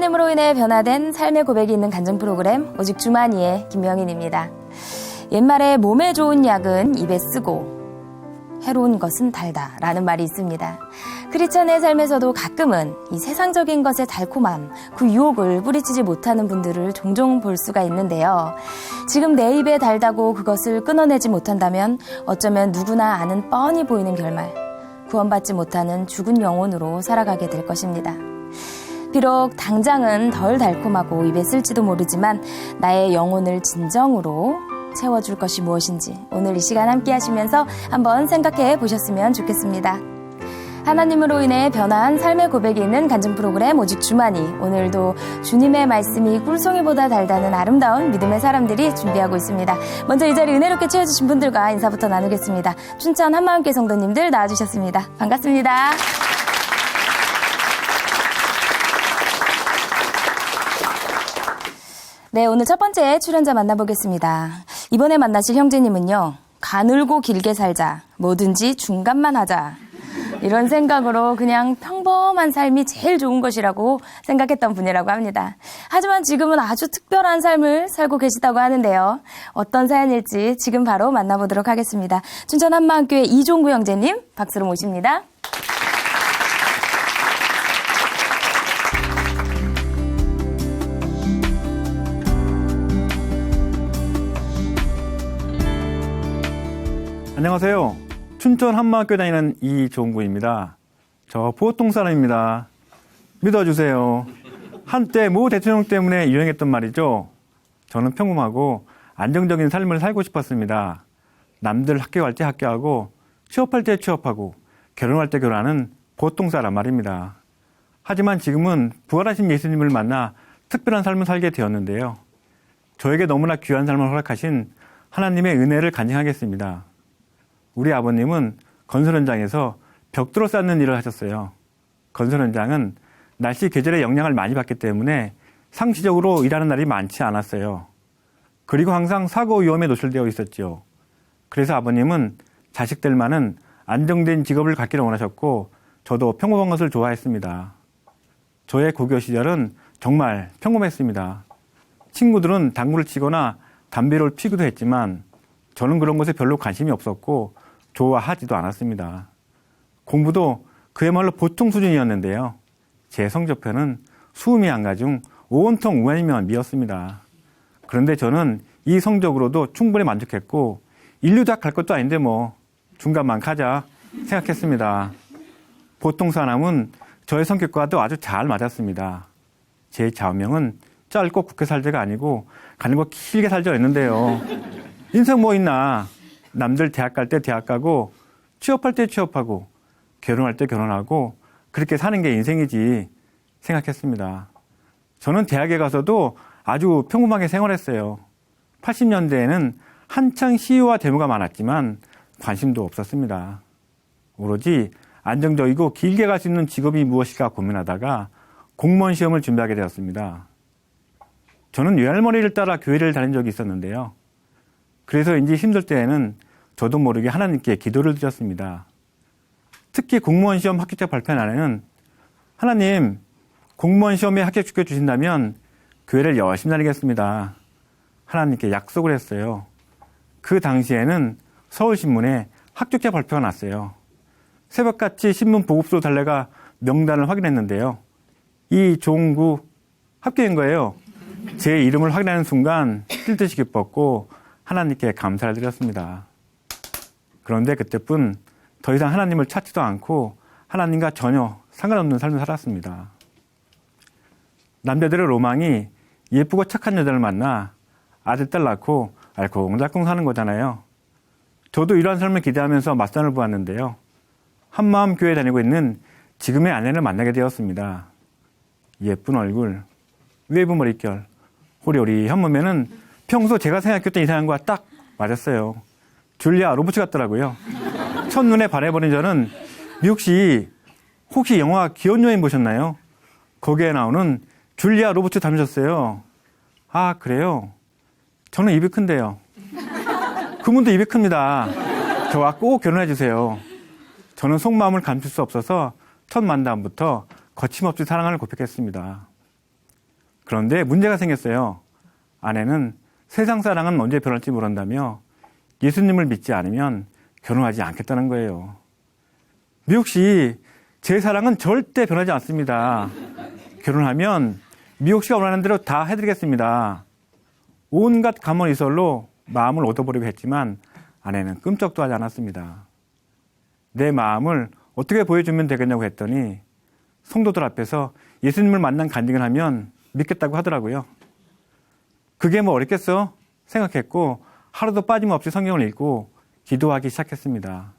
하나님으로 인해 변화된 삶의 고백이 있는 간증 프로그램 오직 주만이의 김명인입니다. 옛말에 몸에 좋은 약은 입에 쓰고 해로운 것은 달다 라는 말이 있습니다. 크리스찬의 삶에서도 가끔은 이 세상적인 것의 달콤함, 그 유혹을 뿌리치지 못하는 분들을 종종 볼 수가 있는데요. 지금 내 입에 달다고 그것을 끊어내지 못한다면 어쩌면 누구나 아는 뻔히 보이는 결말, 구원받지 못하는 죽은 영혼으로 살아가게 될 것입니다. 비록 당장은 덜 달콤하고 입에 쓸지도 모르지만 나의 영혼을 진정으로 채워줄 것이 무엇인지 오늘 이 시간 함께 하시면서 한번 생각해 보셨으면 좋겠습니다. 하나님으로 인해 변화한 삶의 고백이 있는 간증 프로그램 오직 주만이, 오늘도 주님의 말씀이 꿀송이보다 달다는 아름다운 믿음의 사람들이 준비하고 있습니다. 먼저 이 자리 은혜롭게 채워주신 분들과 인사부터 나누겠습니다. 춘천 한마음교회 성도님들 나와주셨습니다. 반갑습니다. 네, 오늘 첫 번째 출연자 만나보겠습니다. 이번에 만나실 형제님은요, 가늘고 길게 살자, 뭐든지 중간만 하자, 이런 생각으로 그냥 평범한 삶이 제일 좋은 것이라고 생각했던 분이라고 합니다. 하지만 지금은 아주 특별한 삶을 살고 계시다고 하는데요. 어떤 사연일지 지금 바로 만나보도록 하겠습니다. 춘천 한마음교회 이종구 형제님 박수로 모십니다. 안녕하세요. 춘천 한마음교회 다니는 이종구입니다. 저 보통 사람입니다. 믿어주세요. 한때 모 대통령 때문에 유행했던 말이죠. 저는 평범하고 안정적인 삶을 살고 싶었습니다. 남들 학교 갈 때 학교하고 취업할 때 취업하고 결혼할 때 결혼하는 보통 사람 말입니다. 하지만 지금은 부활하신 예수님을 만나 특별한 삶을 살게 되었는데요. 저에게 너무나 귀한 삶을 허락하신 하나님의 은혜를 간증하겠습니다. 우리 아버님은 건설 현장에서 벽돌을 쌓는 일을 하셨어요. 건설 현장은 날씨 계절의 영향을 많이 받기 때문에 상시적으로 일하는 날이 많지 않았어요. 그리고 항상 사고 위험에 노출되어 있었죠. 그래서 아버님은 자식들만은 안정된 직업을 갖기를 원하셨고 저도 평범한 것을 좋아했습니다. 저의 고교 시절은 정말 평범했습니다. 친구들은 당구를 치거나 담배를 피우기도 했지만 저는 그런 것에 별로 관심이 없었고 좋아하지도 않았습니다. 공부도 그야말로 보통 수준이었는데요. 제 성적표는 수음이 한 가중 온통 우아이면 미였습니다. 그런데 저는 이 성적으로도 충분히 만족했고 인류 다 갈 것도 아닌데 뭐 중간만 가자 생각했습니다. 보통 사람은 저의 성격과도 아주 잘 맞았습니다. 제 좌우명은 짧고 굵게 살자가 아니고 가는 거 길게 살자 했는데요. 인생 뭐 있나? 남들 대학 갈 때 대학 가고 취업할 때 취업하고 결혼할 때 결혼하고 그렇게 사는 게 인생이지 생각했습니다. 저는 대학에 가서도 아주 평범하게 생활했어요. 80년대에는 한창 시위와 데모가 많았지만 관심도 없었습니다. 오로지 안정적이고 길게 갈 수 있는 직업이 무엇일까 고민하다가 공무원 시험을 준비하게 되었습니다. 저는 외할머니를 따라 교회를 다닌 적이 있었는데요. 그래서인지 힘들 때에는 저도 모르게 하나님께 기도를 드렸습니다. 특히 공무원 시험 합격자 발표 날에는 하나님, 공무원 시험에 합격시켜 주신다면 교회를 열심히 다니겠습니다. 하나님께 약속을 했어요. 그 당시에는 서울신문에 합격자 발표가 났어요. 새벽같이 신문 보급소로 달려가 명단을 확인했는데요. 이종구 합격인 거예요. 제 이름을 확인하는 순간 뛸 듯이 기뻤고 하나님께 감사를 드렸습니다. 그런데 그때뿐 더 이상 하나님을 찾지도 않고 하나님과 전혀 상관없는 삶을 살았습니다. 남자들의 로망이 예쁘고 착한 여자를 만나 아들, 딸 낳고 알콩달콩 사는 거잖아요. 저도 이러한 삶을 기대하면서 맞선을 보았는데요. 한마음 교회에 다니고 있는 지금의 아내를 만나게 되었습니다. 예쁜 얼굴, 웨이브 머릿결, 호리호리한 몸매는 평소 제가 생각했던 이상한과 딱 맞았어요. 줄리아 로버츠 같더라고요. 첫눈에 반해버린 저는 미국 씨 혹시 영화 귀여운 여인 보셨나요? 거기에 나오는 줄리아 로버츠 닮으셨어요. 아, 그래요? 저는 입이 큰데요. 그분도 입이 큽니다. 저와 꼭 결혼해 주세요. 저는 속마음을 감출 수 없어서 첫 만남부터 거침없이 사랑을 고백했습니다. 그런데 문제가 생겼어요. 아내는 세상 사랑은 언제 변할지 모른다며 예수님을 믿지 않으면 결혼하지 않겠다는 거예요. 미옥 씨, 제 사랑은 절대 변하지 않습니다. 결혼하면 미옥 씨가 원하는 대로 다 해드리겠습니다. 온갖 감언이설로 마음을 얻어보려고 했지만 아내는 끔찍도 하지 않았습니다. 내 마음을 어떻게 보여주면 되겠냐고 했더니 성도들 앞에서 예수님을 만난 간증을 하면 믿겠다고 하더라고요. 그게 뭐 어렵겠어? 생각했고 하루도 빠짐없이 성경을 읽고 기도하기 시작했습니다.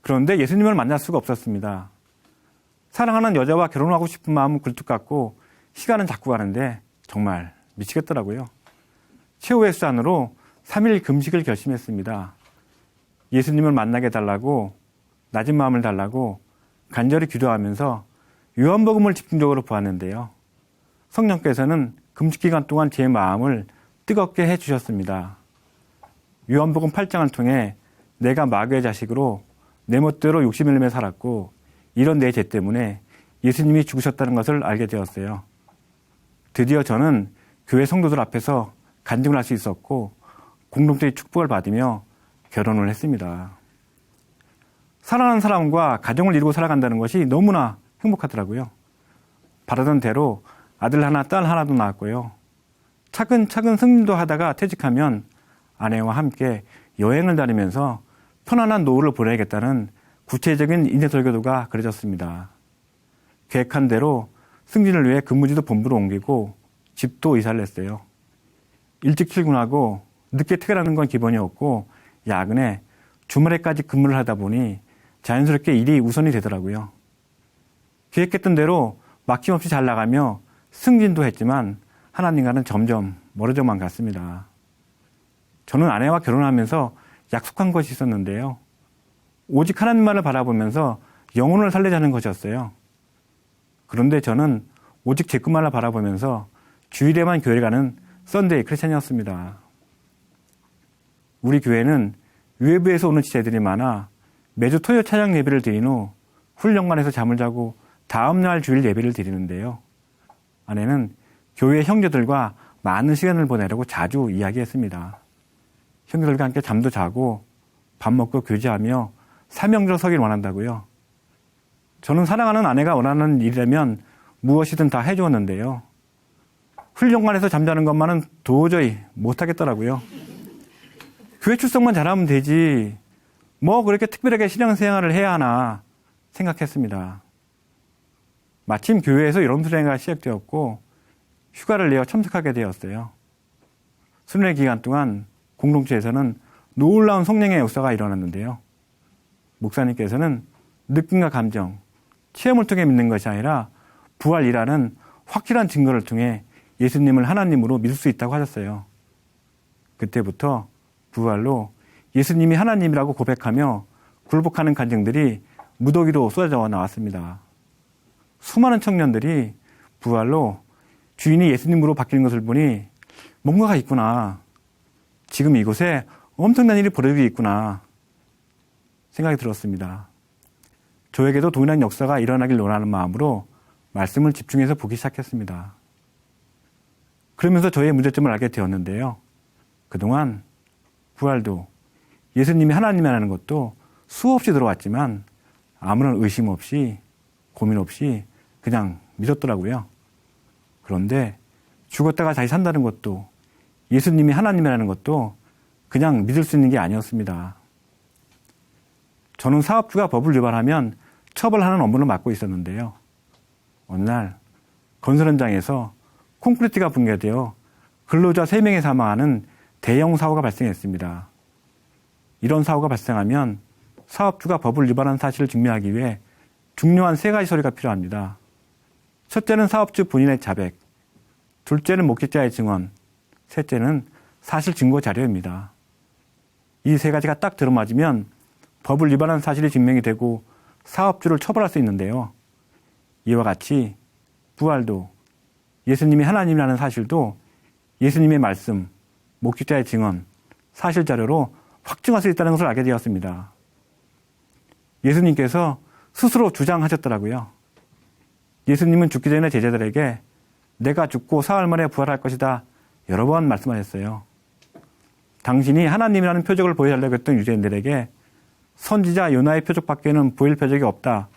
그런데 예수님을 만날 수가 없었습니다. 사랑하는 여자와 결혼하고 싶은 마음은 굴뚝 같고 시간은 자꾸 가는데 정말 미치겠더라고요. 최후의 수단으로 3일 금식을 결심했습니다. 예수님을 만나게 해달라고 낮은 마음을 달라고 간절히 기도하면서 요한복음을 집중적으로 보았는데요. 성령께서는 금식 기간 동안 제 마음을 뜨겁게 해주셨습니다. 요한복음 8장을 통해 내가 마귀의 자식으로 내 멋대로 욕심을 내며 살았고 이런 내 죄 때문에 예수님이 죽으셨다는 것을 알게 되었어요. 드디어 저는 교회 성도들 앞에서 간증을 할 수 있었고 공동체의 축복을 받으며 결혼을 했습니다. 사랑하는 사람과 가정을 이루고 살아간다는 것이 너무나 행복하더라고요. 바라던 대로 아들 하나, 딸 하나도 낳았고요. 차근차근 승진도 하다가 퇴직하면 아내와 함께 여행을 다니면서 편안한 노후를 보내야겠다는 구체적인 인생 설계도가 그려졌습니다. 계획한 대로 승진을 위해 근무지도 본부로 옮기고 집도 이사를 했어요. 일찍 출근하고 늦게 퇴근하는 건 기본이었고 야근에 주말에까지 근무를 하다 보니 자연스럽게 일이 우선이 되더라고요. 계획했던 대로 막힘없이 잘 나가며 승진도 했지만 하나님과는 점점 멀어져만 갔습니다. 저는 아내와 결혼하면서 약속한 것이 있었는데요. 오직 하나님만을 바라보면서 영혼을 살리자는 것이었어요. 그런데 저는 오직 제 것만을 바라보면서 주일에만 교회를 가는 썬데이 크리스찬이었습니다. 우리 교회는 외부에서 오는 지체들이 많아 매주 토요 찬양 예배를 드린 후 훈련관에서 잠을 자고 다음날 주일 예배를 드리는데요. 아내는 교회 형제들과 많은 시간을 보내려고 자주 이야기했습니다. 형제들과 함께 잠도 자고 밥 먹고 교제하며 사명적으로 서길 원한다고요. 저는 사랑하는 아내가 원하는 일이라면 무엇이든 다 해주었는데요. 훈련관에서 잠자는 것만은 도저히 못하겠더라고요. 교회 출석만 잘하면 되지 뭐 그렇게 특별하게 신앙생활을 해야 하나 생각했습니다. 마침 교회에서 이런 수련회가 시작되었고 휴가를 내어 참석하게 되었어요. 수련회 기간 동안 공동체에서는 놀라운 성령의 역사가 일어났는데요. 목사님께서는 느낌과 감정, 체험을 통해 믿는 것이 아니라 부활이라는 확실한 증거를 통해 예수님을 하나님으로 믿을 수 있다고 하셨어요. 그때부터 부활로 예수님이 하나님이라고 고백하며 굴복하는 간증들이 무더기로 쏟아져 나왔습니다. 수많은 청년들이 부활로 주인이 예수님으로 바뀌는 것을 보니 뭔가가 있구나. 지금 이곳에 엄청난 일이 벌어지고 있구나 생각이 들었습니다. 저에게도 동일한 역사가 일어나길 원하는 마음으로 말씀을 집중해서 보기 시작했습니다. 그러면서 저의 문제점을 알게 되었는데요. 그동안 부활도 예수님이 하나님이라는 것도 수없이 들어왔지만 아무런 의심 없이 고민 없이 그냥 믿었더라고요. 그런데 죽었다가 다시 산다는 것도 예수님이 하나님이라는 것도 그냥 믿을 수 있는 게 아니었습니다. 저는 사업주가 법을 위반하면 처벌하는 업무를 맡고 있었는데요. 어느 날 건설 현장에서 콘크리트가 붕괴되어 근로자 3명이 사망하는 대형 사고가 발생했습니다. 이런 사고가 발생하면 사업주가 법을 위반한 사실을 증명하기 위해 중요한 3가지 서류가 필요합니다. 첫째는 사업주 본인의 자백, 둘째는 목격자의 증언, 셋째는 사실 증거 자료입니다. 이 3가지가 딱 들어맞으면 법을 위반한 사실이 증명이 되고 사업주를 처벌할 수 있는데요. 이와 같이 부활도 예수님이 하나님이라는 사실도 예수님의 말씀, 목격자의 증언, 사실 자료로 확증할 수 있다는 것을 알게 되었습니다. 예수님께서 스스로 주장하셨더라고요. 예수님은 죽기 전에 제자들에게 내가 죽고 사흘 만에 부활할 것이다. 여러 번 말씀하셨어요. 당신이 하나님이라는 표적을 보여달라고 했던 유대인들에게 선지자 요나의 표적밖에는 보일 표적이 없다.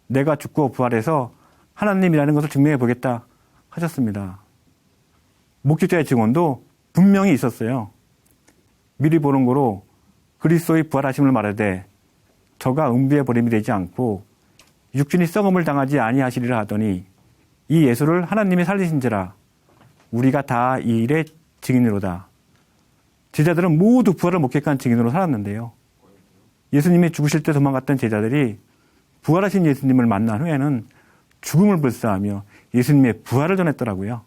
내가 죽고 부활해서 하나님이라는 것을 증명해 보겠다 하셨습니다. 목격자의 증언도 분명히 있었어요. 미리 보는 거로 그리스도의 부활하심을 말하되 저가 음부의 버림이 되지 않고 육신이 썩음을 당하지 아니하시리라 하더니 이 예수를 하나님이 살리신지라 우리가 다 이 일의 증인으로다. 제자들은 모두 부활을 목격한 증인으로 살았는데요. 예수님이 죽으실 때 도망갔던 제자들이 부활하신 예수님을 만난 후에는 죽음을 불사하며 예수님의 부활을 전했더라고요.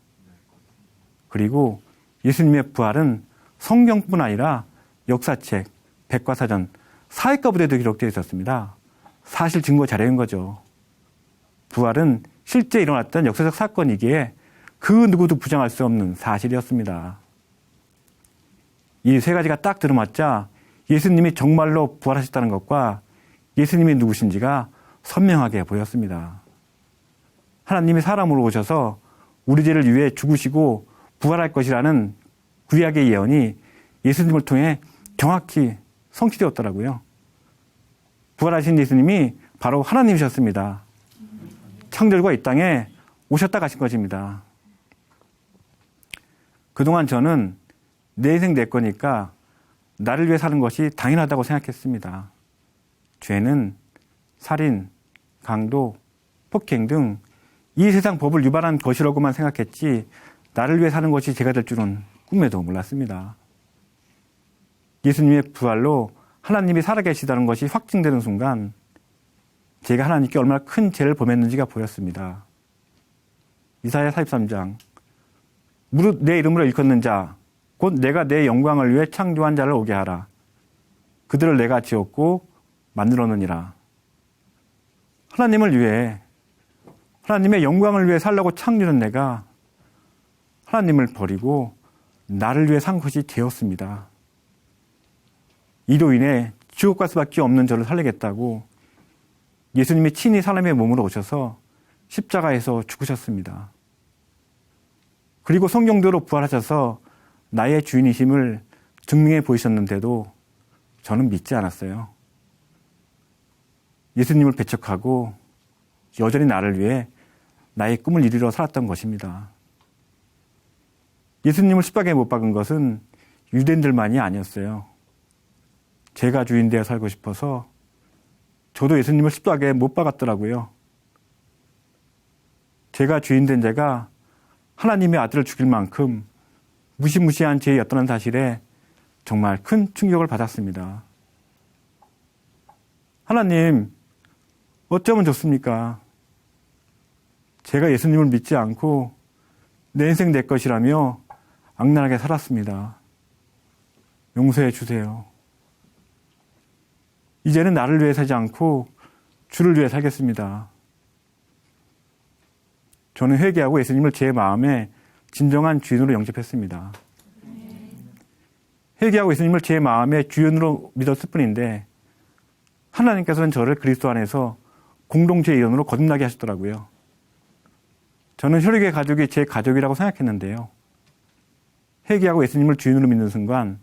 그리고 예수님의 부활은 성경뿐 아니라 역사책, 백과사전, 사회과 부대도 기록되어 있었습니다. 사실 증거 자료인 거죠. 부활은 실제 일어났던 역사적 사건이기에 그 누구도 부정할 수 없는 사실이었습니다. 이 세 가지가 딱 들어맞자 예수님이 정말로 부활하셨다는 것과 예수님이 누구신지가 선명하게 보였습니다. 하나님이 사람으로 오셔서 우리 죄를 위해 죽으시고 부활할 것이라는 구약의 예언이 예수님을 통해 정확히 성취되었더라고요. 부활하신 예수님이 바로 하나님이셨습니다. 창조주가 이 땅에 오셨다 가신 것입니다. 그동안 저는 내 인생 내 거니까 나를 위해 사는 것이 당연하다고 생각했습니다. 죄는 살인, 강도, 폭행 등 이 세상 법을 위반한 것이라고만 생각했지 나를 위해 사는 것이 죄가 될 줄은 꿈에도 몰랐습니다. 예수님의 부활로 하나님이 살아계시다는 것이 확증되는 순간 제가 하나님께 얼마나 큰 죄를 범했는지가 보였습니다. 이사야 43장 무릇 내 이름으로 일컫는 자 곧 내가 내 영광을 위해 창조한 자를 오게 하라. 그들을 내가 지었고 만들었느니라. 하나님을 위해 하나님의 영광을 위해 살라고 창조한 내가 하나님을 버리고 나를 위해 산 것이 죄였습니다. 이로 인해 지옥 갈 수밖에 없는 저를 살리겠다고 예수님이 친히 사람의 몸으로 오셔서 십자가에서 죽으셨습니다. 그리고 성경대로 부활하셔서 나의 주인이심을 증명해 보이셨는데도 저는 믿지 않았어요. 예수님을 배척하고 여전히 나를 위해 나의 꿈을 이루려 살았던 것입니다. 예수님을 십자가에 못 박은 것은 유대인들만이 아니었어요. 제가 주인 되어 살고 싶어서 저도 예수님을 십자가에 못 박았더라고요. 제가 주인 된 제가 하나님의 아들을 죽일 만큼 무시무시한 죄였다는 사실에 정말 큰 충격을 받았습니다. 하나님, 어쩌면 좋습니까? 제가 예수님을 믿지 않고 내 인생 내 것이라며 악랄하게 살았습니다. 용서해 주세요. 이제는 나를 위해 살지 않고 주를 위해 살겠습니다. 저는 회개하고 예수님을 제 마음에 진정한 주인으로 영접했습니다. 회개하고 예수님을 제 마음의 주인으로 믿었을 뿐인데 하나님께서는 저를 그리스도 안에서 공동체의 일원으로 거듭나게 하셨더라고요. 저는 혈육의 가족이 제 가족이라고 생각했는데요. 회개하고 예수님을 주인으로 믿는 순간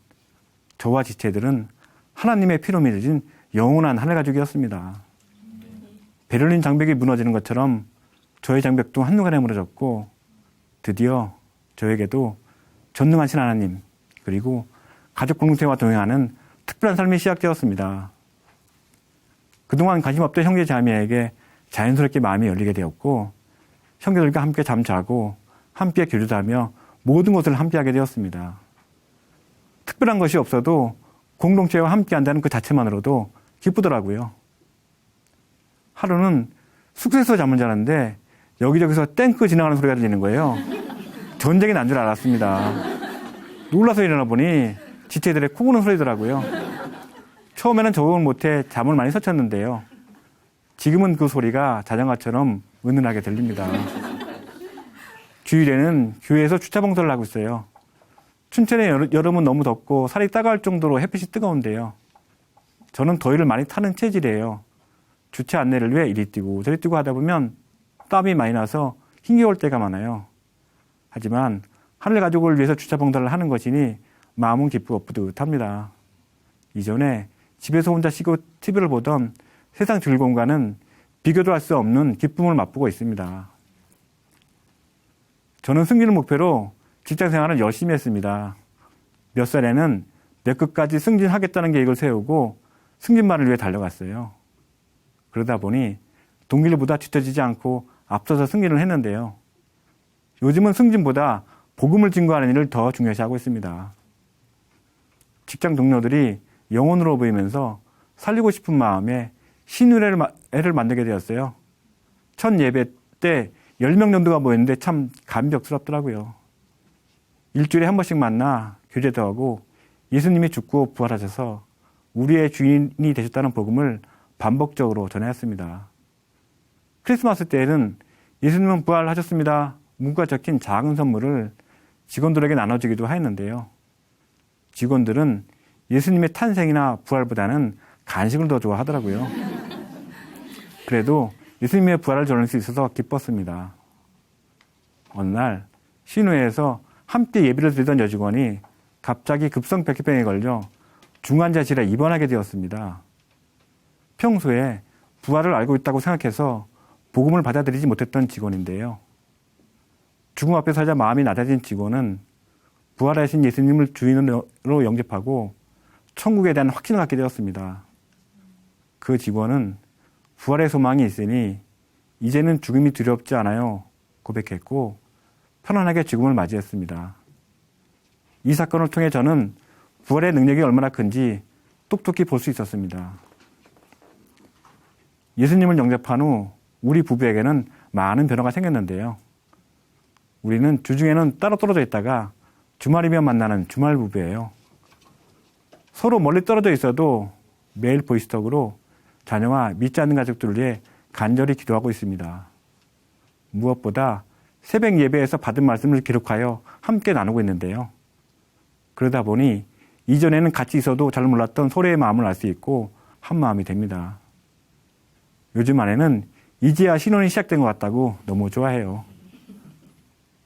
저와 지체들은 하나님의 피로 맺어진 영원한 하늘 가족이었습니다. 베를린 장벽이 무너지는 것처럼 저의 장벽도 한순간에 무너졌고 드디어 저에게도 전능하신 하나님 그리고 가족 공동체와 동행하는 특별한 삶이 시작되었습니다. 그동안 관심 없던 형제 자매에게 자연스럽게 마음이 열리게 되었고 형제들과 함께 잠자고 함께 교류하며 모든 것을 함께하게 되었습니다. 특별한 것이 없어도 공동체와 함께한다는 그 자체만으로도 기쁘더라고요. 하루는 숙소에서 잠을 자는데 여기저기서 탱크 지나가는 소리가 들리는 거예요. 전쟁이 난 줄 알았습니다. 놀라서 일어나 보니 지체들의 코 고는 소리더라고요. 처음에는 적응을 못해 잠을 많이 설쳤는데요. 지금은 그 소리가 자장가처럼 은은하게 들립니다. 주일에는 교회에서 주차 봉사를 하고 있어요. 춘천의 여름은 너무 덥고 살이 따가울 정도로 햇빛이 뜨거운데요. 저는 더위를 많이 타는 체질이에요. 주차 안내를 위해 이리 뛰고 저리 뛰고 하다 보면 땀이 많이 나서 힘겨울 때가 많아요. 하지만 하늘 가족을 위해서 주차 봉사를 하는 것이니 마음은 기쁘고 뿌듯합니다. 이전에 집에서 혼자 쉬고 TV를 보던 세상 즐거움과는 비교도 할 수 없는 기쁨을 맛보고 있습니다. 저는 승진을 목표로 직장 생활을 열심히 했습니다. 몇 살에는 내 끝까지 승진하겠다는 계획을 세우고 승진만을 위해 달려갔어요. 그러다 보니 동기들보다 뒤처지지 않고 앞서서 승진을 했는데요. 요즘은 승진보다 복음을 증거하는 일을 더 중요시하고 있습니다. 직장 동료들이 영혼으로 보이면서 살리고 싶은 마음에 신의회를 만들게 되었어요. 첫 예배 때 10명 정도가 모였는데 참 감격스럽더라고요. 일주일에 한 번씩 만나 교제도 하고 예수님이 죽고 부활하셔서 우리의 주인이 되셨다는 복음을 반복적으로 전해왔습니다. 크리스마스 때에는 예수님은 부활하셨습니다. 문구가 적힌 작은 선물을 직원들에게 나눠주기도 하였는데요. 직원들은 예수님의 탄생이나 부활보다는 간식을 더 좋아하더라고요. 그래도 예수님의 부활을 전할 수 있어서 기뻤습니다. 어느 날 신우회에서 함께 예배를 드리던 여직원이 갑자기 급성 백혈병에 걸려 중환자실에 입원하게 되었습니다. 평소에 부활을 알고 있다고 생각해서 복음을 받아들이지 못했던 직원인데요. 죽음 앞에 서자 마음이 낮아진 직원은 부활하신 예수님을 주인으로 영접하고 천국에 대한 확신을 갖게 되었습니다. 그 직원은 부활의 소망이 있으니 이제는 죽음이 두렵지 않아요 고백했고 편안하게 죽음을 맞이했습니다. 이 사건을 통해 저는 부활의 능력이 얼마나 큰지 똑똑히 볼 수 있었습니다. 예수님을 영접한 후 우리 부부에게는 많은 변화가 생겼는데요. 우리는 주중에는 따로 떨어져 있다가 주말이면 만나는 주말 부부예요. 서로 멀리 떨어져 있어도 매일 보이스톡으로 자녀와 믿지 않는 가족들을 위해 간절히 기도하고 있습니다. 무엇보다 새벽 예배에서 받은 말씀을 기록하여 함께 나누고 있는데요. 그러다 보니 이전에는 같이 있어도 잘 몰랐던 서로의 마음을 알 수 있고 한 마음이 됩니다. 요즘 아내는 이제야 신혼이 시작된 것 같다고 너무 좋아해요.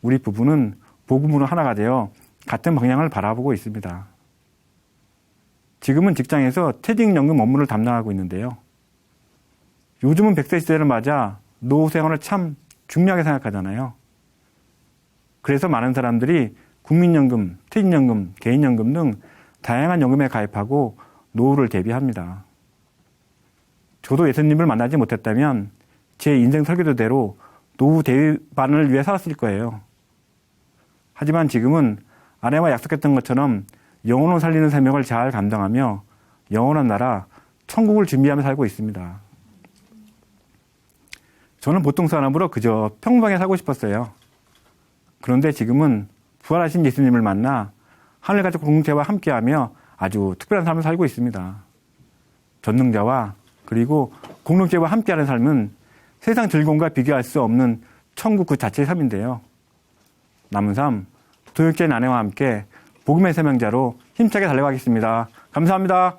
우리 부부는 복음으로 하나가 되어 같은 방향을 바라보고 있습니다. 지금은 직장에서 퇴직연금 업무를 담당하고 있는데요. 요즘은 100세 시대를 맞아 노후 생활을 참 중요하게 생각하잖아요. 그래서 많은 사람들이 국민연금, 퇴직연금, 개인연금 등 다양한 연금에 가입하고 노후를 대비합니다. 저도 예수님을 만나지 못했다면 제 인생 설계도대로 노후 대비반을 위해 살았을 거예요. 하지만 지금은 아내와 약속했던 것처럼 영혼을 살리는 사명을 잘 감당하며 영원한 나라, 천국을 준비하며 살고 있습니다. 저는 보통 사람으로 그저 평범하게 살고 싶었어요. 그런데 지금은 부활하신 예수님을 만나 하늘가족 공동체와 함께하며 아주 특별한 삶을 살고 있습니다. 전능자와 그리고 공동체와 함께하는 삶은 세상 즐거움과 비교할 수 없는 천국 그 자체의 삶인데요. 남은 삶, 도역자인 아내와 함께 복음의 사명자로 힘차게 달려가겠습니다. 감사합니다.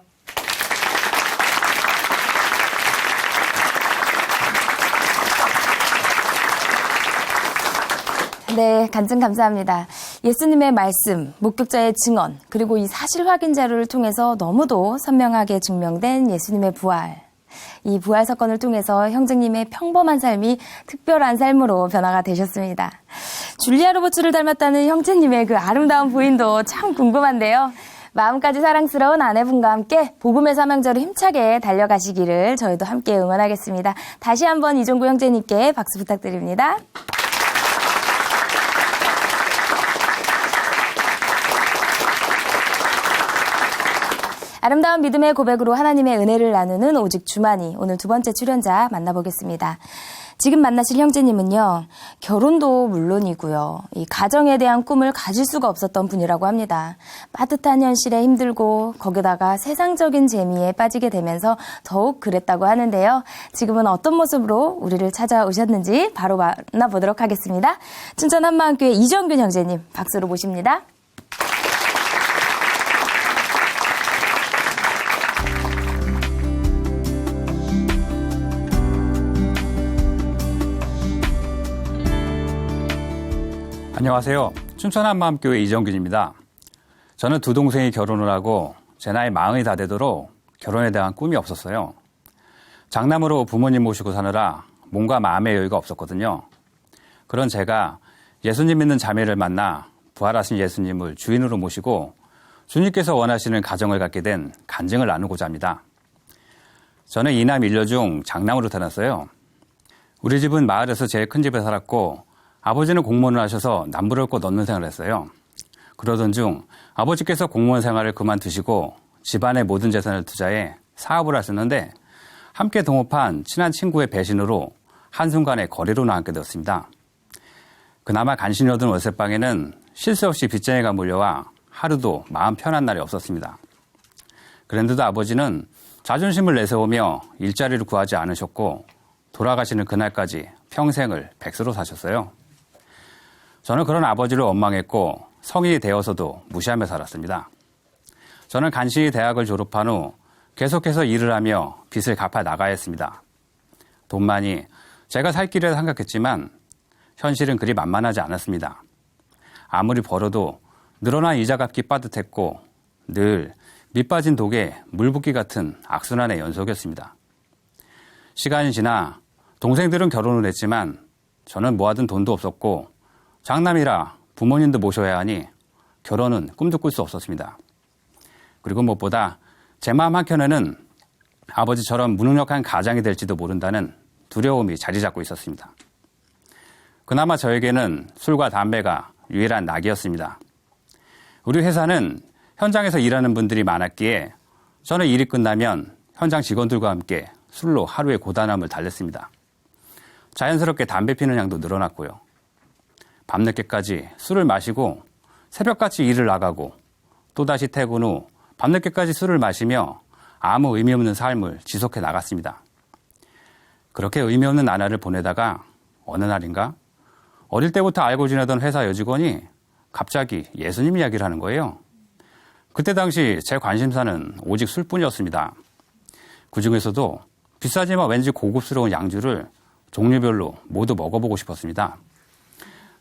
네, 간증 감사합니다. 예수님의 말씀, 목격자의 증언, 그리고 이 사실 확인 자료를 통해서 너무도 선명하게 증명된 예수님의 부활. 이 부활 사건을 통해서 형제님의 평범한 삶이 특별한 삶으로 변화가 되셨습니다. 줄리아 로버츠를 닮았다는 형제님의 그 아름다운 부인도 참 궁금한데요. 마음까지 사랑스러운 아내분과 함께 복음의 사명자로 힘차게 달려가시기를 저희도 함께 응원하겠습니다. 다시 한번 이종구 형제님께 박수 부탁드립니다. 아름다운 믿음의 고백으로 하나님의 은혜를 나누는 오직 주만이 오늘 두 번째 출연자 만나보겠습니다. 지금 만나실 형제님은요, 결혼도 물론이고요, 이 가정에 대한 꿈을 가질 수가 없었던 분이라고 합니다. 빠듯한 현실에 힘들고 거기다가 세상적인 재미에 빠지게 되면서 더욱 그랬다고 하는데요. 지금은 어떤 모습으로 우리를 찾아오셨는지 바로 만나보도록 하겠습니다. 춘천 한마음교회 이정균 형제님 박수로 모십니다. 안녕하세요. 춘천 한마음교회 이정균입니다. 저는 두 동생이 결혼을 하고 제 나이 40이 다 되도록 결혼에 대한 꿈이 없었어요. 장남으로 부모님 모시고 사느라 몸과 마음의 여유가 없었거든요. 그런 제가 예수님 믿는 자매를 만나 부활하신 예수님을 주인으로 모시고 주님께서 원하시는 가정을 갖게 된 간증을 나누고자 합니다. 저는 이남 일녀 중 장남으로 태어났어요. 우리 집은 마을에서 제일 큰 집에 살았고 아버지는 공무원을 하셔서 남부를 꼭 넣는 생활을 했어요. 그러던 중 아버지께서 공무원 생활을 그만두시고 집안의 모든 재산을 투자해 사업을 하셨는데 함께 동업한 친한 친구의 배신으로 한순간에 거리로 나앉게 되었습니다. 그나마 간신히 얻은 월세방에는 쉴 새 없이 빚쟁이가 몰려와 하루도 마음 편한 날이 없었습니다. 그런데도 아버지는 자존심을 내세우며 일자리를 구하지 않으셨고 돌아가시는 그날까지 평생을 백수로 사셨어요. 저는 그런 아버지를 원망했고 성인이 되어서도 무시하며 살았습니다. 저는 간신히 대학을 졸업한 후 계속해서 일을 하며 빚을 갚아 나가야 했습니다. 돈만이 제가 살 길이라 생각했지만 현실은 그리 만만하지 않았습니다. 아무리 벌어도 늘어난 이자 갚기 빠듯했고 늘 밑빠진 독에 물 붓기 같은 악순환의 연속이었습니다. 시간이 지나 동생들은 결혼을 했지만 저는 모아둔 돈도 없었고 장남이라 부모님도 모셔야 하니 결혼은 꿈도 꿀 수 없었습니다. 그리고 무엇보다 제 마음 한켠에는 아버지처럼 무능력한 가장이 될지도 모른다는 두려움이 자리 잡고 있었습니다. 그나마 저에게는 술과 담배가 유일한 낙이었습니다. 우리 회사는 현장에서 일하는 분들이 많았기에 저는 일이 끝나면 현장 직원들과 함께 술로 하루의 고단함을 달랬습니다. 자연스럽게 담배 피는 양도 늘어났고요. 밤늦게까지 술을 마시고 새벽같이 일을 나가고 또다시 퇴근 후 밤늦게까지 술을 마시며 아무 의미 없는 삶을 지속해 나갔습니다. 그렇게 의미 없는 나날을 보내다가 어느 날인가 어릴 때부터 알고 지내던 회사 여직원이 갑자기 예수님 이야기를 하는 거예요. 그때 당시 제 관심사는 오직 술뿐이었습니다. 그중에서도 비싸지만 왠지 고급스러운 양주를 종류별로 모두 먹어보고 싶었습니다.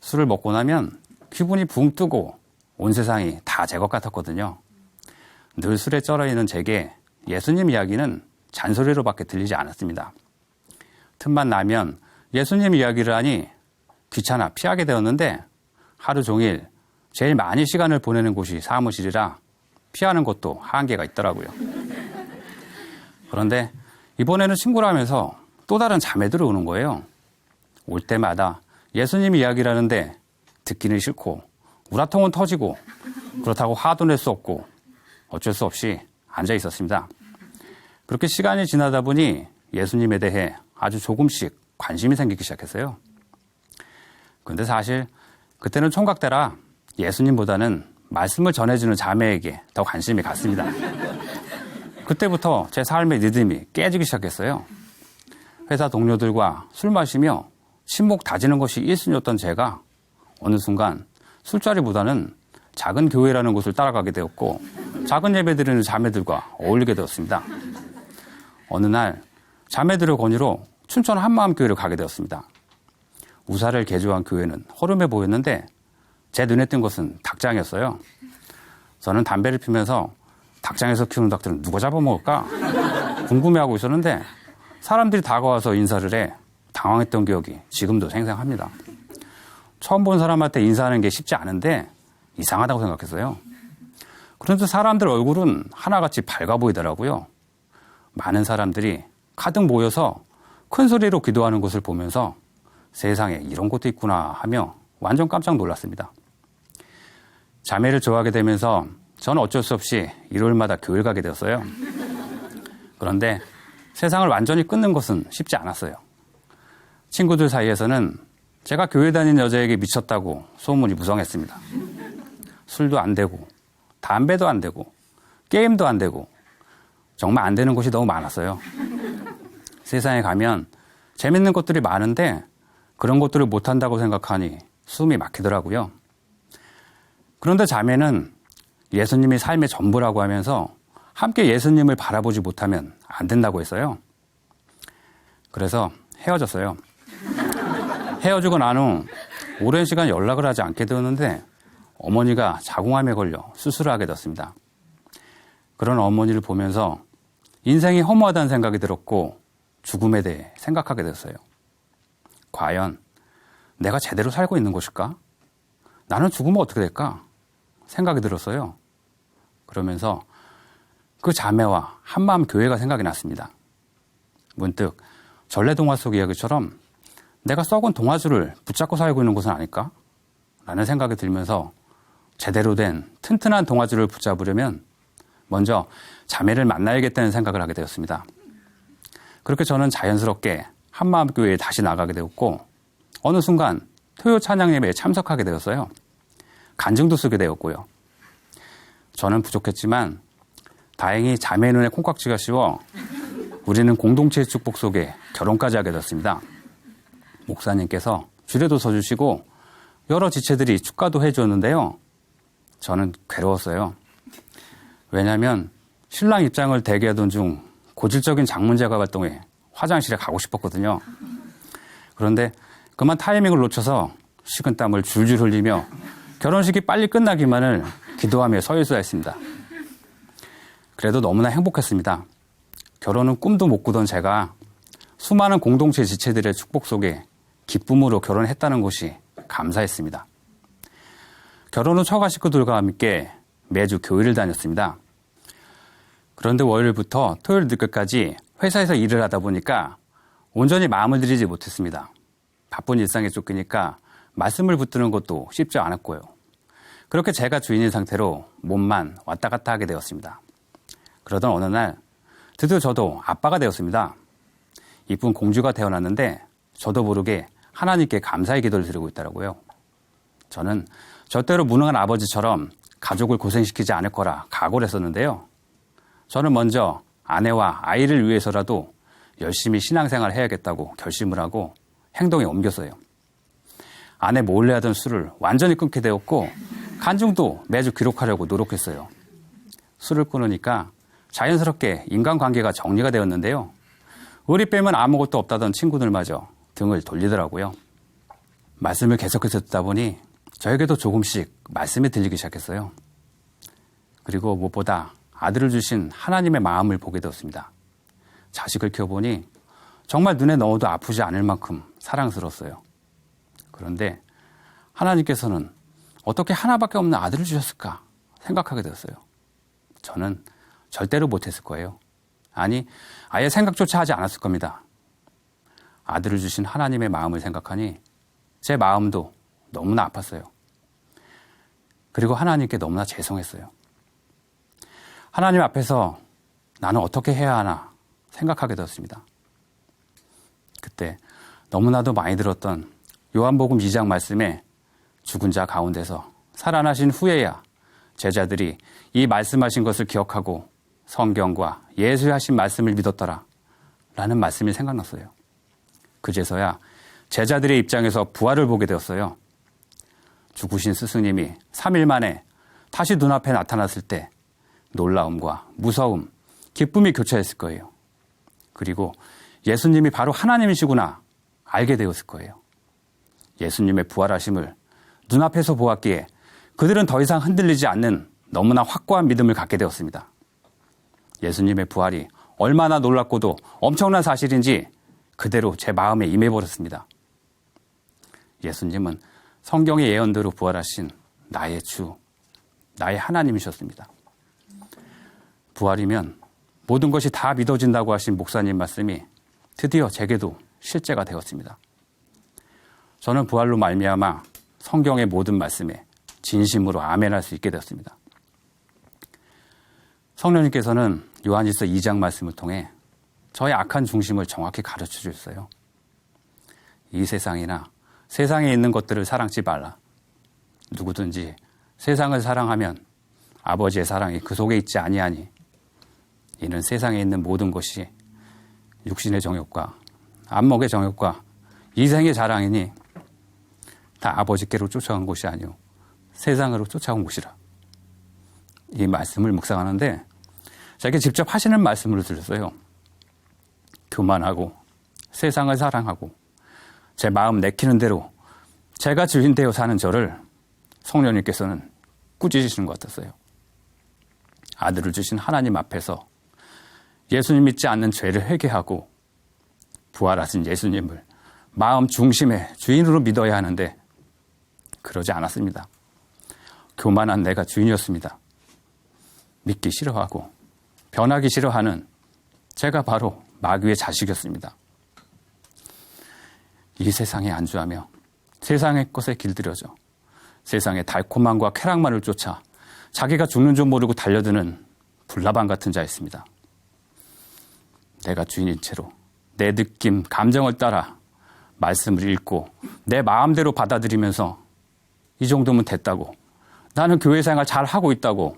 술을 먹고 나면 기분이 붕 뜨고 온 세상이 다 제 것 같았거든요. 늘 술에 쩔어있는 제게 예수님 이야기는 잔소리로밖에 들리지 않았습니다. 틈만 나면 예수님 이야기를 하니 귀찮아 피하게 되었는데 하루 종일 제일 많이 시간을 보내는 곳이 사무실이라 피하는 것도 한계가 있더라고요. 그런데 이번에는 친구라면서 또 다른 자매들이 오는 거예요. 올 때마다 예수님 이야기를 하는데 듣기는 싫고 우라통은 터지고 그렇다고 화도 낼 수 없고 어쩔 수 없이 앉아 있었습니다. 그렇게 시간이 지나다 보니 예수님에 대해 아주 조금씩 관심이 생기기 시작했어요. 근데 사실 그때는 총각 때라 예수님보다는 말씀을 전해주는 자매에게 더 관심이 갔습니다. 그때부터 제 삶의 리듬이 깨지기 시작했어요. 회사 동료들과 술 마시며 친목 다지는 것이 1순위였던 제가 어느 순간 술자리보다는 작은 교회라는 곳을 따라가게 되었고 작은 예배 드리는 자매들과 어울리게 되었습니다. 어느 날 자매들의 권유로 춘천 한마음교회를 가게 되었습니다. 우사를 개조한 교회는 허름해 보였는데 제 눈에 띈 것은 닭장이었어요. 저는 담배를 피면서 닭장에서 키우는 닭들은 누가 잡아먹을까 궁금해하고 있었는데 사람들이 다가와서 인사를 해 당황했던 기억이 지금도 생생합니다. 처음 본 사람한테 인사하는 게 쉽지 않은데 이상하다고 생각했어요. 그런데 사람들 얼굴은 하나같이 밝아 보이더라고요. 많은 사람들이 가득 모여서 큰 소리로 기도하는 것을 보면서 세상에 이런 것도 있구나 하며 완전 깜짝 놀랐습니다. 자매를 좋아하게 되면서 저는 어쩔 수 없이 일요일마다 교회를 가게 되었어요. 그런데 세상을 완전히 끊는 것은 쉽지 않았어요. 친구들 사이에서는 제가 교회 다니는 여자에게 미쳤다고 소문이 무성했습니다. 술도 안 되고 담배도 안 되고 게임도 안 되고 정말 안 되는 곳이 너무 많았어요. 세상에 가면 재밌는 것들이 많은데 그런 것들을 못한다고 생각하니 숨이 막히더라고요. 그런데 자매는 예수님이 삶의 전부라고 하면서 함께 예수님을 바라보지 못하면 안 된다고 했어요. 그래서 헤어졌어요. 헤어지고 난 후 오랜 시간 연락을 하지 않게 되었는데 어머니가 자궁암에 걸려 수술을 하게 되었습니다. 그런 어머니를 보면서 인생이 허무하다는 생각이 들었고 죽음에 대해 생각하게 됐어요. 과연 내가 제대로 살고 있는 것일까? 나는 죽으면 어떻게 될까? 생각이 들었어요. 그러면서 그 자매와 한마음 교회가 생각이 났습니다. 문득 전래동화 속 이야기처럼 내가 썩은 동화줄을 붙잡고 살고 있는 것은 아닐까? 라는 생각이 들면서 제대로 된 튼튼한 동화줄을 붙잡으려면 먼저 자매를 만나야겠다는 생각을 하게 되었습니다. 그렇게 저는 자연스럽게 한마음교회에 다시 나가게 되었고 어느 순간 토요 찬양 예배에 참석하게 되었어요. 간증도 쓰게 되었고요. 저는 부족했지만 다행히 자매의 눈에 콩깍지가 씌워 우리는 공동체의 축복 속에 결혼까지 하게 되었습니다. 목사님께서 주례도 서주시고 여러 지체들이 축가도 해주었는데요. 저는 괴로웠어요. 왜냐하면 신랑 입장을 대기하던 중 고질적인 장문제가 활동에 화장실에 가고 싶었거든요. 그런데 그만 타이밍을 놓쳐서 식은땀을 줄줄 흘리며 결혼식이 빨리 끝나기만을 기도하며 서 있어야 했습니다. 그래도 너무나 행복했습니다. 결혼은 꿈도 못 꾸던 제가 수많은 공동체 지체들의 축복 속에 기쁨으로 결혼했다는 것이 감사했습니다. 결혼 후 처가 식구들과 함께 매주 교회를 다녔습니다. 그런데 월요일부터 토요일 늦게까지 회사에서 일을 하다 보니까 온전히 마음을 들이지 못했습니다. 바쁜 일상에 쫓기니까 말씀을 붙드는 것도 쉽지 않았고요. 그렇게 제가 주인인 상태로 몸만 왔다 갔다 하게 되었습니다. 그러던 어느 날 드디어 저도 아빠가 되었습니다. 이쁜 공주가 태어났는데 저도 모르게 하나님께 감사의 기도를 드리고 있더라고요. 저는 절대로 무능한 아버지처럼 가족을 고생시키지 않을 거라 각오를 했었는데요. 저는 먼저 아내와 아이를 위해서라도 열심히 신앙생활을 해야겠다고 결심을 하고 행동에 옮겼어요. 아내 몰래 하던 술을 완전히 끊게 되었고 간증도 매주 기록하려고 노력했어요. 술을 끊으니까 자연스럽게 인간관계가 정리가 되었는데요. 우리 빼면 아무것도 없다던 친구들마저 등을 돌리더라고요. 말씀을 계속해서 듣다 보니 저에게도 조금씩 말씀이 들리기 시작했어요. 그리고 무엇보다 아들을 주신 하나님의 마음을 보게 되었습니다. 자식을 키워보니 정말 눈에 넣어도 아프지 않을 만큼 사랑스러웠어요. 그런데 하나님께서는 어떻게 하나밖에 없는 아들을 주셨을까 생각하게 되었어요. 저는 절대로 못했을 거예요. 아니, 아예 생각조차 하지 않았을 겁니다. 아들을 주신 하나님의 마음을 생각하니 제 마음도 너무나 아팠어요. 그리고 하나님께 너무나 죄송했어요. 하나님 앞에서 나는 어떻게 해야 하나 생각하게 되었습니다. 그때 너무나도 많이 들었던 요한복음 2장 말씀에 죽은 자 가운데서 살아나신 후에야 제자들이 이 말씀하신 것을 기억하고 성경과 예수의 하신 말씀을 믿었더라 라는 말씀이 생각났어요. 그제서야 제자들의 입장에서 부활을 보게 되었어요. 죽으신 스승님이 3일 만에 다시 눈앞에 나타났을 때 놀라움과 무서움, 기쁨이 교차했을 거예요. 그리고 예수님이 바로 하나님이시구나 알게 되었을 거예요. 예수님의 부활하심을 눈앞에서 보았기에 그들은 더 이상 흔들리지 않는 너무나 확고한 믿음을 갖게 되었습니다. 예수님의 부활이 얼마나 놀랍고도 엄청난 사실인지 그대로 제 마음에 임해버렸습니다. 예수님은 성경의 예언대로 부활하신 나의 주, 나의 하나님이셨습니다. 부활이면 모든 것이 다 믿어진다고 하신 목사님 말씀이 드디어 제게도 실제가 되었습니다. 저는 부활로 말미암아 성경의 모든 말씀에 진심으로 아멘할 수 있게 되었습니다. 성령님께서는 요한일서 2장 말씀을 통해 저의 악한 중심을 정확히 가르쳐 주셨어요. 이 세상이나 세상에 있는 것들을 사랑치 말라. 누구든지 세상을 사랑하면 아버지의 사랑이 그 속에 있지 아니하니 이는 세상에 있는 모든 것이 육신의 정욕과 안목의 정욕과 이생의 자랑이니 다 아버지께로 쫓아온 것이 아니오 세상으로 쫓아온 것이라. 이 말씀을 묵상하는데 제게 직접 하시는 말씀으로 들렸어요. 교만하고 세상을 사랑하고 제 마음 내키는 대로 제가 주인 되어 사는 저를 성령님께서는 꾸짖으시는 것 같았어요. 아들을 주신 하나님 앞에서 예수님 믿지 않는 죄를 회개하고 부활하신 예수님을 마음 중심의 주인으로 믿어야 하는데 그러지 않았습니다. 교만한 내가 주인이었습니다. 믿기 싫어하고 변하기 싫어하는 제가 바로 마귀의 자식이었습니다. 이 세상에 안주하며 세상의 것에 길들여져 세상의 달콤함과 쾌락만을 쫓아 자기가 죽는 줄 모르고 달려드는 불나방 같은 자였습니다. 내가 주인인 채로 내 느낌, 감정을 따라 말씀을 읽고 내 마음대로 받아들이면서 이 정도면 됐다고, 나는 교회 생활 잘 하고 있다고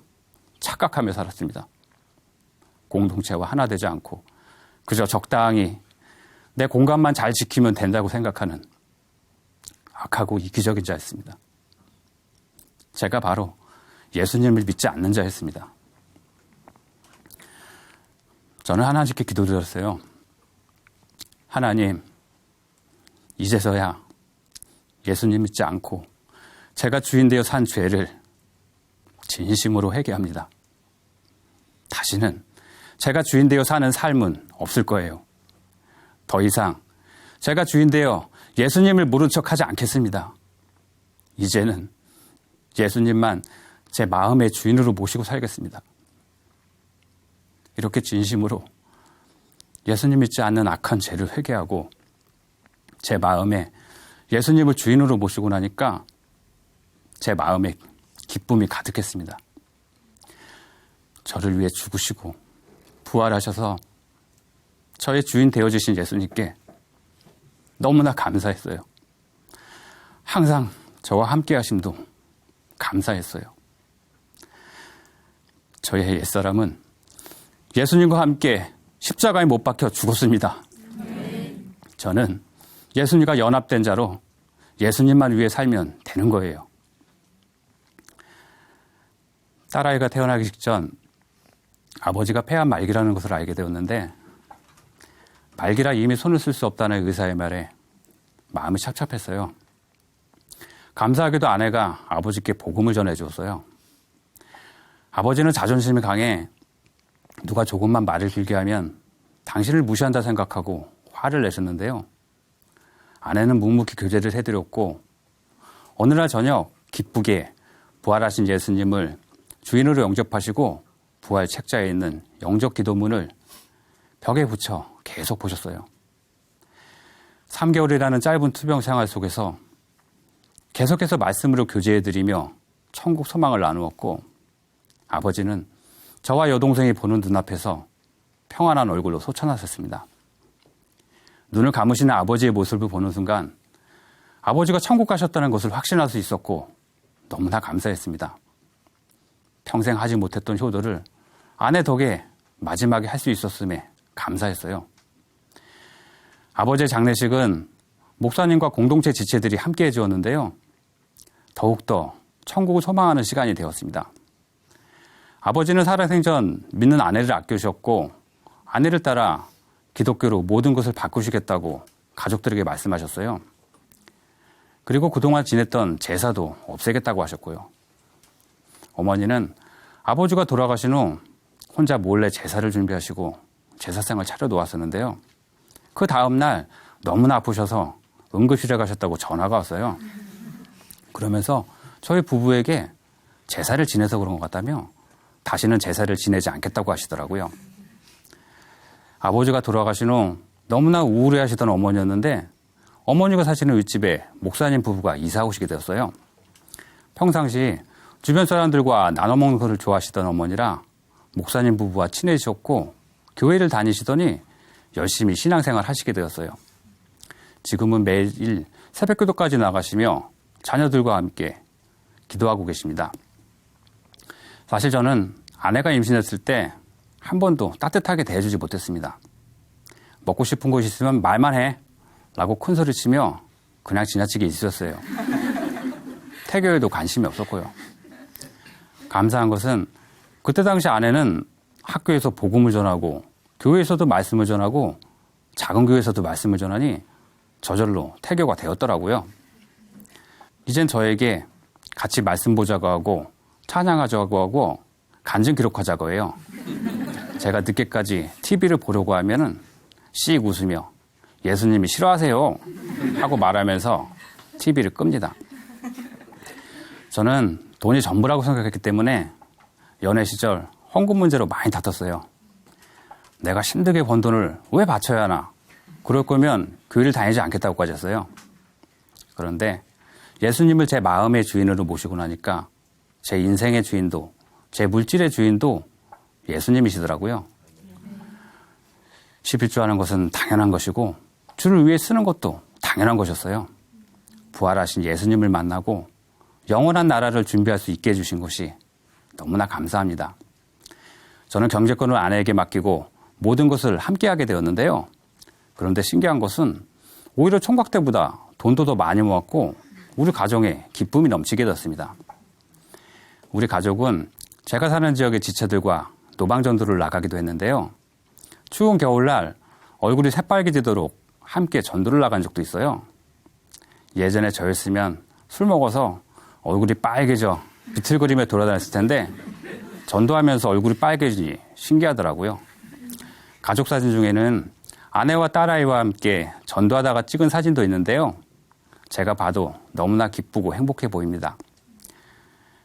착각하며 살았습니다. 공동체와 하나 되지 않고 그저 적당히 내 공간만 잘 지키면 된다고 생각하는 악하고 이기적인 자였습니다. 제가 바로 예수님을 믿지 않는 자였습니다. 저는 하나님께 기도드렸어요. 하나님, 이제서야 예수님 믿지 않고 제가 주인 되어 산 죄를 진심으로 회개합니다. 다시는 제가 주인 되어 사는 삶은 없을 거예요. 더 이상 제가 주인 되어 예수님을 모른 척하지 않겠습니다. 이제는 예수님만 제 마음의 주인으로 모시고 살겠습니다. 이렇게 진심으로 예수님 믿지 않는 악한 죄를 회개하고 제 마음에 예수님을 주인으로 모시고 나니까 제 마음에 기쁨이 가득했습니다. 저를 위해 죽으시고 부활하셔서 저의 주인 되어주신 예수님께 너무나 감사했어요. 항상 저와 함께 하심도 감사했어요. 저의 옛사람은 예수님과 함께 십자가에 못 박혀 죽었습니다. 저는 예수님과 연합된 자로 예수님만 위해 살면 되는 거예요. 딸아이가 태어나기 직전 아버지가 폐암 말기라는 것을 알게 되었는데, 말기라 이미 손을 쓸 수 없다는 의사의 말에 마음이 착잡했어요. 감사하게도 아내가 아버지께 복음을 전해주었어요. 아버지는 자존심이 강해 누가 조금만 말을 길게 하면 당신을 무시한다 생각하고 화를 내셨는데요. 아내는 묵묵히 교제를 해드렸고 어느 날 저녁 기쁘게 부활하신 예수님을 주인으로 영접하시고 부활 책자에 있는 영접 기도문을 벽에 붙여 계속 보셨어요. 3개월이라는 짧은 투병 생활 속에서 계속해서 말씀으로 교제해드리며 천국 소망을 나누었고, 아버지는 저와 여동생이 보는 눈앞에서 평안한 얼굴로 솟아나셨습니다. 눈을 감으시는 아버지의 모습을 보는 순간 아버지가 천국 가셨다는 것을 확신할 수 있었고 너무나 감사했습니다. 평생 하지 못했던 효도를 아내 덕에 마지막에 할 수 있었음에 감사했어요. 아버지의 장례식은 목사님과 공동체 지체들이 함께 해주었는데요. 더욱더 천국을 소망하는 시간이 되었습니다. 아버지는 살아생전 믿는 아내를 아껴주셨고 아내를 따라 기독교로 모든 것을 바꾸시겠다고 가족들에게 말씀하셨어요. 그리고 그동안 지냈던 제사도 없애겠다고 하셨고요. 어머니는 아버지가 돌아가신 후 혼자 몰래 제사를 준비하시고 제사상을 차려놓았었는데요. 그 다음날 너무나 아프셔서 응급실에 가셨다고 전화가 왔어요. 그러면서 저희 부부에게 제사를 지내서 그런 것 같다며 다시는 제사를 지내지 않겠다고 하시더라고요. 아버지가 돌아가신 후 너무나 우울해하시던 어머니였는데 어머니가 사시는 윗집에 목사님 부부가 이사 오시게 되었어요. 평상시 주변 사람들과 나눠 먹는 것을 좋아하시던 어머니라 목사님 부부와 친해지셨고 교회를 다니시더니 열심히 신앙생활 하시게 되었어요. 지금은 매일 새벽기도까지 나가시며 자녀들과 함께 기도하고 계십니다. 사실 저는 아내가 임신했을 때 한 번도 따뜻하게 대해주지 못했습니다. 먹고 싶은 것이 있으면 말만 해 라고 큰소리치며 그냥 지나치게 있었어요. 태교에도 관심이 없었고요. 감사한 것은 그때 당시 아내는 학교에서 복음을 전하고 교회에서도 말씀을 전하고 작은 교회에서도 말씀을 전하니 저절로 태교가 되었더라고요. 이젠 저에게 같이 말씀 보자고 하고 찬양하자고 하고 간증 기록하자고 해요. 제가 늦게까지 TV를 보려고 하면은 씩 웃으며 예수님이 싫어하세요 하고 말하면서 TV를 끕니다. 저는 돈이 전부라고 생각했기 때문에 연애 시절 헌금 문제로 많이 다퉜어요. 내가 힘들게 번 돈을 왜 바쳐야 하나? 그럴 거면 교회를 다니지 않겠다고까지 했어요. 그런데 예수님을 제 마음의 주인으로 모시고 나니까 제 인생의 주인도 제 물질의 주인도 예수님이시더라고요. 11조 하는 것은 당연한 것이고 주를 위해 쓰는 것도 당연한 것이었어요. 부활하신 예수님을 만나고 영원한 나라를 준비할 수 있게 해주신 것이 너무나 감사합니다. 저는 경제권을 아내에게 맡기고 모든 것을 함께하게 되었는데요. 그런데 신기한 것은 오히려 총각 때보다 돈도 더 많이 모았고 우리 가정에 기쁨이 넘치게 되었습니다. 우리 가족은 제가 사는 지역의 지체들과 노방전도를 나가기도 했는데요. 추운 겨울날 얼굴이 새빨개지도록 함께 전도를 나간 적도 있어요. 예전에 저였으면 술 먹어서 얼굴이 빨개져 비틀거리며 돌아다녔을 텐데 전도하면서 얼굴이 빨개지니 신기하더라고요. 가족 사진 중에는 아내와 딸아이와 함께 전도하다가 찍은 사진도 있는데요. 제가 봐도 너무나 기쁘고 행복해 보입니다.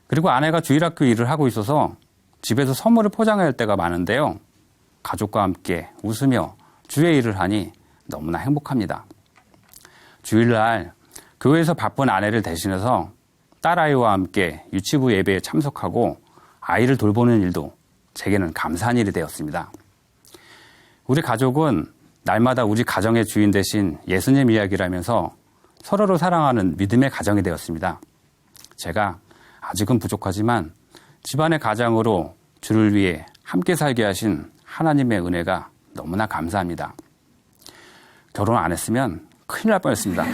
그리고 아내가 주일학교 일을 하고 있어서 집에서 선물을 포장해야 할 때가 많은데요. 가족과 함께 웃으며 주의 일을 하니 너무나 행복합니다. 주일날 교회에서 바쁜 아내를 대신해서 딸아이와 함께 유치부 예배에 참석하고 아이를 돌보는 일도 제게는 감사한 일이 되었습니다. 우리 가족은 날마다 우리 가정의 주인 되신 예수님 이야기를 하면서 서로를 사랑하는 믿음의 가정이 되었습니다. 제가 아직은 부족하지만 집안의 가장으로 주를 위해 함께 살게 하신 하나님의 은혜가 너무나 감사합니다. 결혼 안 했으면 큰일 날 뻔했습니다.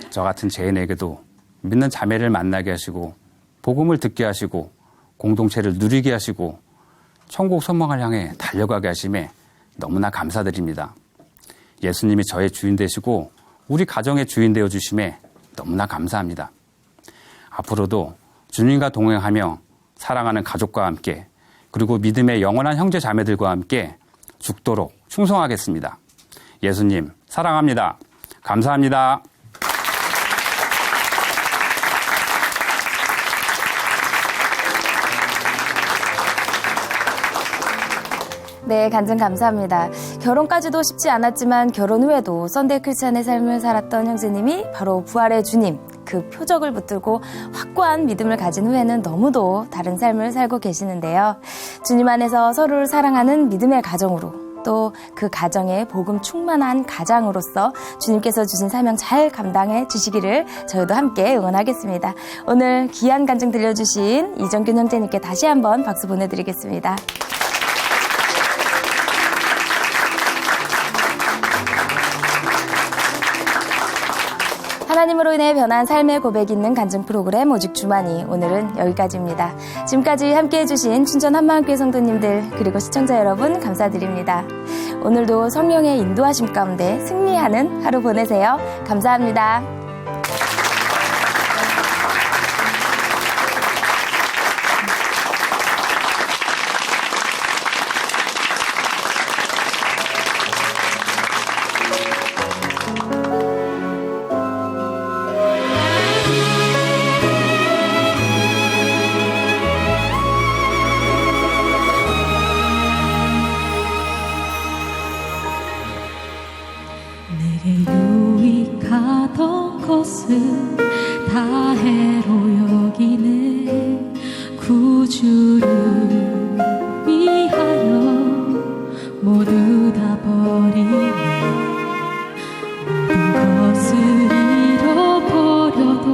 저 같은 죄인에게도 믿는 자매를 만나게 하시고 복음을 듣게 하시고 공동체를 누리게 하시고 천국 소망을 향해 달려가게 하심에 너무나 감사드립니다. 예수님이 저의 주인 되시고 우리 가정의 주인 되어주심에 너무나 감사합니다. 앞으로도 주님과 동행하며 사랑하는 가족과 함께 그리고 믿음의 영원한 형제 자매들과 함께 죽도록 충성하겠습니다. 예수님 사랑합니다. 감사합니다. 네, 간증 감사합니다. 결혼까지도 쉽지 않았지만 결혼 후에도 썬데이 크리스찬의 삶을 살았던 형제님이 바로 부활의 주님, 그 표적을 붙들고 확고한 믿음을 가진 후에는 너무도 다른 삶을 살고 계시는데요. 주님 안에서 서로를 사랑하는 믿음의 가정으로 또 그 가정에 복음 충만한 가장으로서 주님께서 주신 사명 잘 감당해 주시기를 저희도 함께 응원하겠습니다. 오늘 귀한 간증 들려주신 이정균 형제님께 다시 한번 박수 보내드리겠습니다. 하나님으로 인해 변한 삶의 고백이 있는 간증 프로그램 오직 주만이 오늘은 여기까지입니다. 지금까지 함께해 주신 춘천 한마음교회 성도님들 그리고 시청자 여러분 감사드립니다. 오늘도 성령의 인도하심 가운데 승리하는 하루 보내세요. 감사합니다. 내게 유익하던 것은 다 해로 여기네. 구주를 위하여 모두 다 버리네. 모든 것을 잃어버려도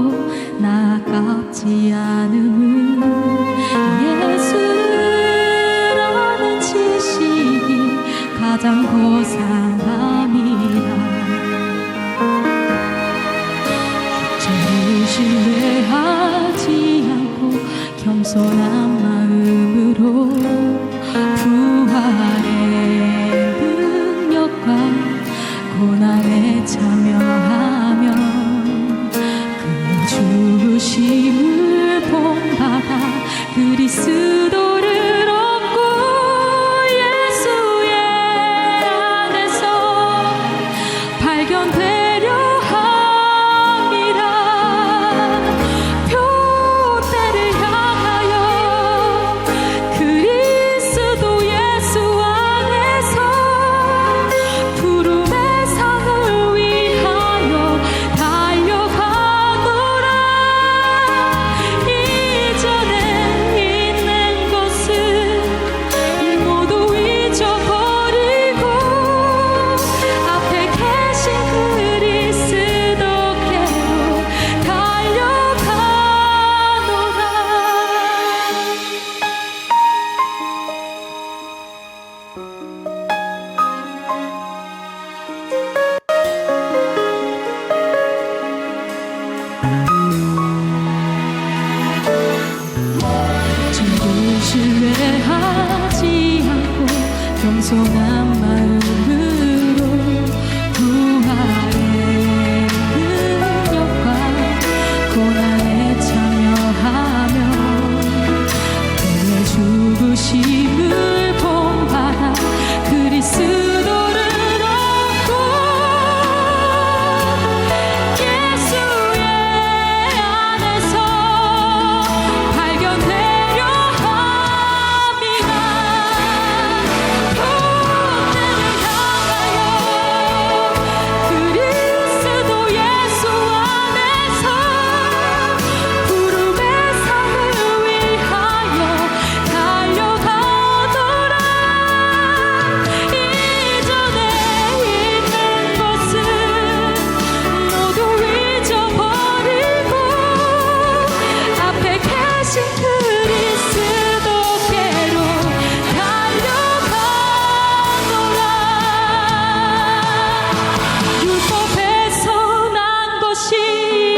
나깝지 않음은 예수라는 지식이 가장 고상함이라. 주를 신뢰하지 않고 겸손한 마음으로 부활의 능력과 고난에 참여하면 그 그리스도를 얻고 예수의 안에서 발견되려 함이라. 표대를 향하여 그리스도 예수 안에서 부름의 상을 위하여 달려가노라. 이전에 있는 것은 모두 잊어버리고 앞에 계신 그리스도께로 달려가노라. 전부 신뢰하지 않고 겸손한 마음으로 부활의 능력과 고난에 참여하며 그의 죽으심을 본받아 그리스도를 얻고 예수의 안에서 발견되려 함이나. 표대를 향하여 그리스도 예수 안에서 부름의 상을 위하여 달려가노라. 이전에 있는 것은 모두 잊어버리고 앞에 계신 그리스도께로 달려가노라. 율법에서 난 것이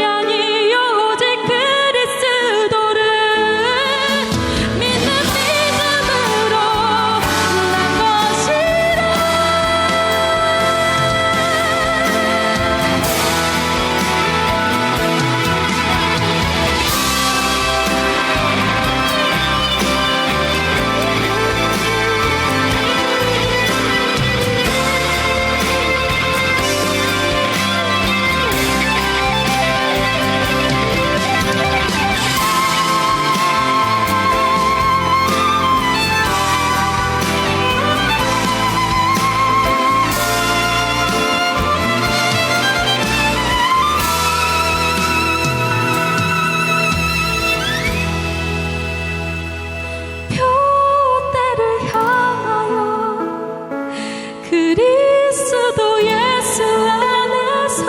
아니요 오직 그리스도를 믿는 믿음으로 난 것이라. 표대를 향하여 그리스도 예수 안에서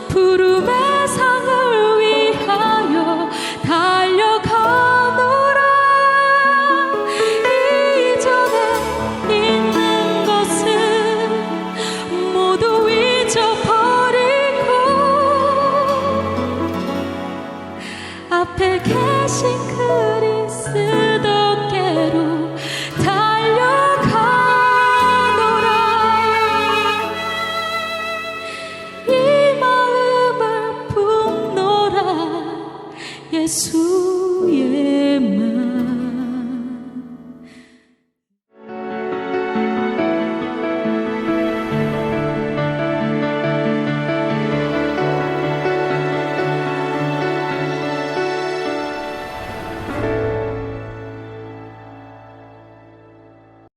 부름의 상을 위하여 달려가노라. 이전에 있는 것은 모두 잊어버리고 앞에 계신 그리스도께로 달려가노라. 이 마음을 품노라. 예수